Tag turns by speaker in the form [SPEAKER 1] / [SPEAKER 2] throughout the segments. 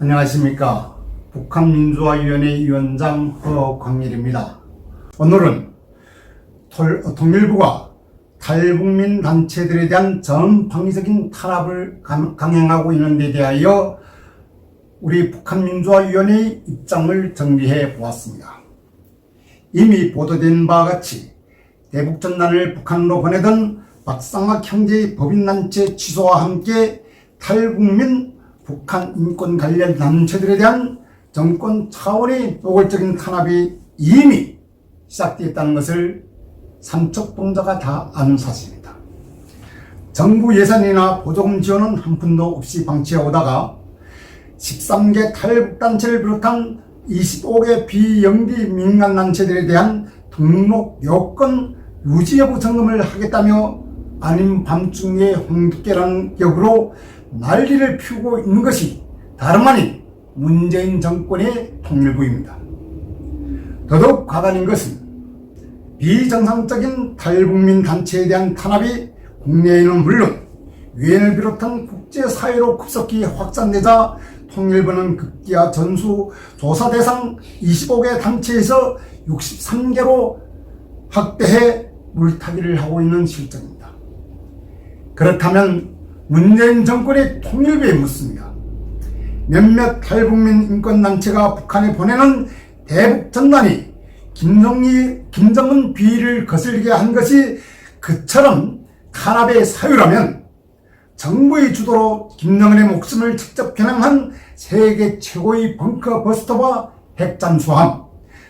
[SPEAKER 1] 안녕하십니까. 북한민주화위원회 위원장 허광일입니다. 오늘은 통일부가 탈북민 단체들에 대한 전방위적인 탄압을 강행하고 있는 데 대하여 우리 북한민주화위원회의 입장을 정리해 보았습니다. 이미 보도된 바와 같이 대북전단을 북한으로 보내던 박상학 형제의 법인단체 취소와 함께 탈북민 북한 인권 관련 단체들에 대한 정권 차원의 노골적인 탄압이 이미 시작되었다는 것을 삼척동자가 다 아는 사실입니다. 정부 예산이나 보조금 지원은 한 푼도 없이 방치해 오다가 13개 탈북단체를 비롯한 25개 비영리 민간단체들에 대한 등록 요건 유지 여부 점검을 하겠다며 아닌 밤중에 홍두깨라는 격으로 난리를 피우고 있는 것이 다름 아닌 문재인 정권의 통일부입니다. 더더욱 과단인 것은 비정상적인 탈북민 단체에 대한 탄압이 국내에는 물론 유엔을 비롯한 국제사회로 급속히 확산되자 통일부는 급기야 전수 조사 대상 25개 단체에서 63개로 확대해 물타기를 하고 있는 실정입니다. 그렇다면 문재인 정권의 통일부에 묻습니다. 몇몇 탈북민 인권단체가 북한에 보내는 대북전단이 김정은 비위를 거슬리게 한 것이 그처럼 탄압의 사유라면 정부의 주도로 김정은의 목숨을 직접 겨냥한 세계 최고의 벙커버스터와 핵잠수함,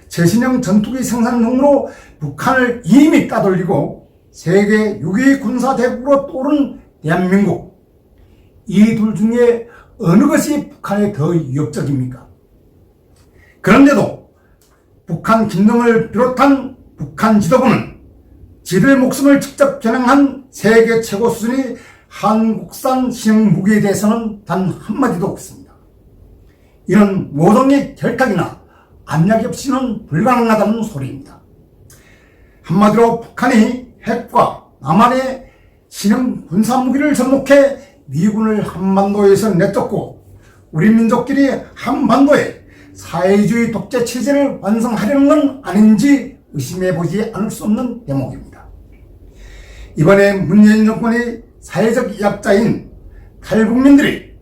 [SPEAKER 1] 최신형 전투기 생산 능으로 북한을 이미 따돌리고 세계 6위 군사대국으로 떠오른 대한민국, 이 둘 중에 어느 것이 북한에 더 위협적입니까? 그런데도 북한 김정은을 비롯한 북한 지도부는 지들 목숨을 직접 겨냥한 세계 최고 수준의 한국산 신형 무기에 대해서는 단 한마디도 없습니다. 이는 모종의 결탁이나 압력이 없이는 불가능하다는 소리입니다. 한마디로 북한이 핵과 남한의 신형 군사무기를 접목해 미군을 한반도에서 내쫓고 우리 민족끼리 한반도에 사회주의 독재 체제를 완성하려는 건 아닌지 의심해보지 않을 수 없는 대목입니다. 이번에 문재인 정권의 사회적 약자인 탈북민들이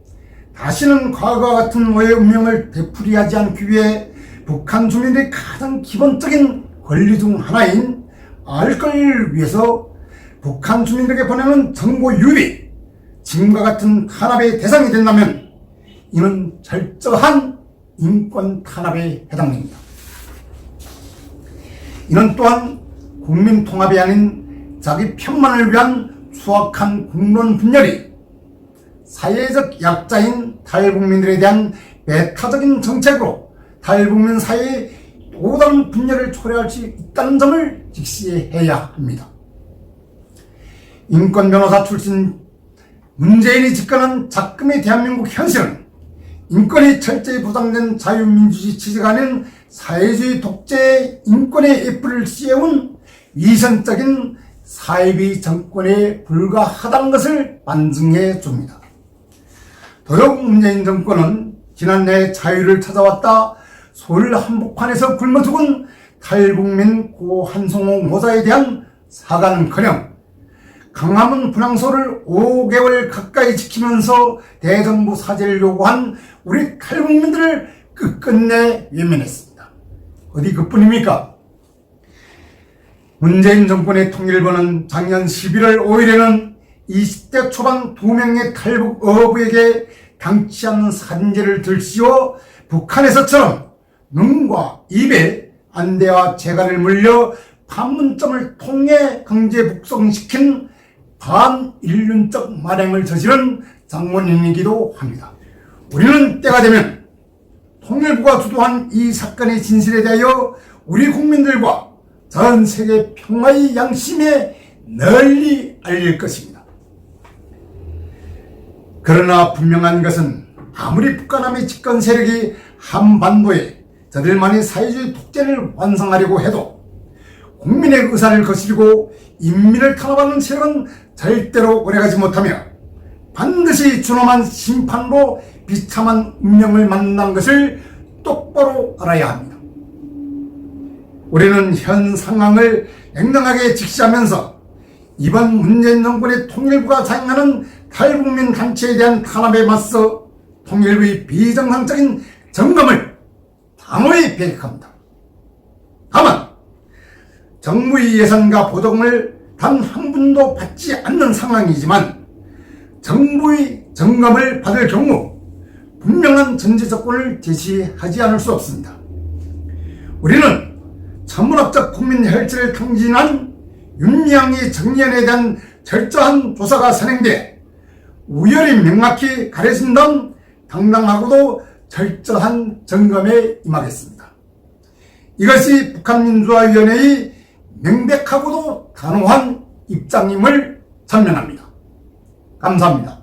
[SPEAKER 1] 다시는 과거와 같은 노예 운명을 되풀이하지 않기 위해 북한 주민들의 가장 기본적인 권리 중 하나인 알 권리를 위해서 북한 주민들에게 보내는 정보 유입이 지금과 같은 탄압의 대상이 된다면 이는 철저한 인권 탄압에 해당됩니다. 이는 또한 국민 통합이 아닌 자기 편만을 위한 수악한 국론 분열이 사회적 약자인 탈북민들에 대한 배타적인 정책으로 탈북민 사회의 또 다른 분열을 초래할 수 있다는 점을 직시해야 합니다. 인권 변호사 출신 문재인이 집권한 작금의 대한민국 현실은 인권이 철저히 보장된 자유민주주의 체제가 아닌 사회주의 독재의 인권의 애플을 씌워온 위선적인 사회비 정권에 불과하다는 것을 반증해 줍니다. 더더욱 문재인 정권은 지난해 자유를 찾아왔다 서울 한복판에서 굶어 죽은 탈북민 고 한송호 모자에 대한 사과는커녕 강화문 분향소를 5개월 가까이 지키면서 대정부 사죄를 요구한 우리 탈북민들을 끝끝내 외면했습니다. 어디 그뿐입니까? 문재인 정권의 통일부는 작년 11월 5일에는 20대 초반 2명의 탈북 어부에게 당치 않는 사진제를 들씌워 북한에서처럼 눈과 입에 안대와 재갈을 물려 판문점을 통해 강제 북송시킨 반인륜적 말행을 저지른 장본인이기도 합니다. 우리는 때가 되면 통일부가 주도한 이 사건의 진실에 대하여 우리 국민들과 전 세계 평화의 양심에 널리 알릴 것입니다. 그러나 분명한 것은 아무리 북한함의 집권 세력이 한반도에 저들만의 사회주의 독재를 완성하려고 해도 국민의 의사를 거스르고 인민을 탄압하는 세력은 절대로 오래가지 못하며 반드시 준엄한 심판으로 비참한 운명을 만난 것을 똑바로 알아야 합니다. 우리는 현 상황을 냉정하게 직시하면서 이번 문재인 정권의 통일부가 자행하는 탈북민 단체에 대한 탄압에 맞서 통일부의 비정상적인 점검을 단호히 배격합니다. 다만 정부의 예산과 보조금을 단 한 푼도 받지 않는 상황이지만 정부의 점검을 받을 경우 분명한 전제 조건을 제시하지 않을 수 없습니다. 우리는 천문학적 국민 혈세를 탕진한 윤미향의 정년에 대한 철저한 조사가 선행돼 우열이 명확히 가려진 다음 당당하고도 철저한 점검에 임하겠습니다. 이것이 북한민주화위원회의 명백하고도 단호한 입장임을 전명합니다. 감사합니다.